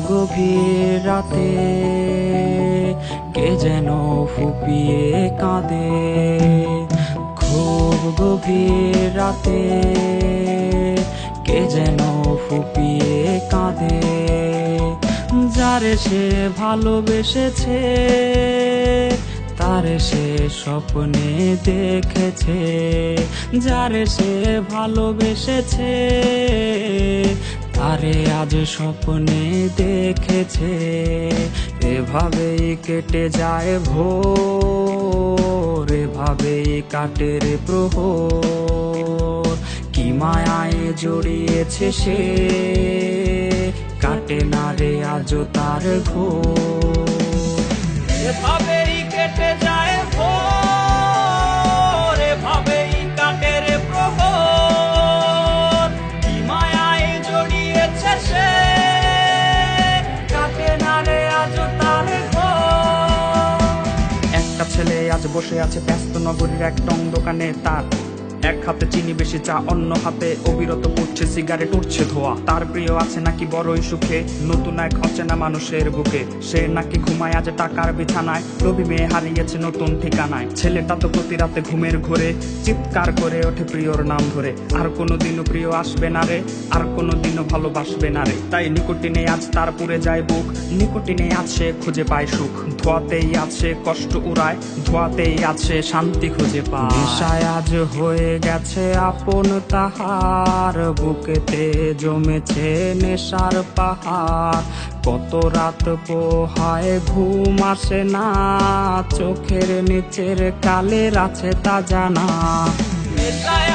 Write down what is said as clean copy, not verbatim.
গভীর রাতে কে যেন ফুপিয়ে কাঁদে, খুব গভীর রাতে কে যেন ফুপিয়ে কাঁদে। যারে সে ভালোবেসেছে তারে সে স্বপ্নে দেখেছে, যারে সে ভালোবেসেছে তারে আজ স্বপ্নে দেখেছে। এভাবেই কেটে যায় ভোর, এভাবেই কাটে রে প্রহর। কি মায়ায় জড়িয়েছে সে, কাটে না রে আজও তার ঘোর। এভাবেই কেটে যায় ভোর, এভাবেই কাটে রে প্রহর। কি মায়ায় জড়িয়েছে সে, কাটে না রে আজও তার ঘোর। একটা ছেলে আজ বসে আছে ব্যস্ত নগরীর এক টং দোকানে, তার এক হাতে চিনি বেশি চা, অন্য হাতে অবিরত পড়ছে সিগারেট, উঠছে ধোয়া। তার প্রিয় আছে নাকি বড়ই সুখে নতুন এক অচেনা মানুষের বুকে। সে নাকি ঘুমায় আজ টাকার বিছানায়, রবি মেয়ে হারিয়েছে নতুন ঠিকানায়। ছেলেটা তো প্রতি রাতে ঘুমের ঘোরে চিৎকার করে ওঠে প্রিয়র নাম ধরে। আর কোনোদিনও প্রিয় আসবে না রে, আর কোনোদিনও ভালোবাসবে না রে। তাই নিকটিনে আজ তার পুড়ে যায় বুক, নিকটিনে আজ সে খুঁজে পায় সুখ। ধোয়াতেই আজ সে কষ্ট উড়ায়, ধোয়াতেই আজ সে শান্তি খুঁজে পায়। নেশায় আজ হয়ে গেছে আপন তাহার, বুকেতে জমেছে নেশার পাহাড়। কত রাত পোহায় ঘুম আসে না, চোখের নিচের কালের আছে তা জানা। নেশায়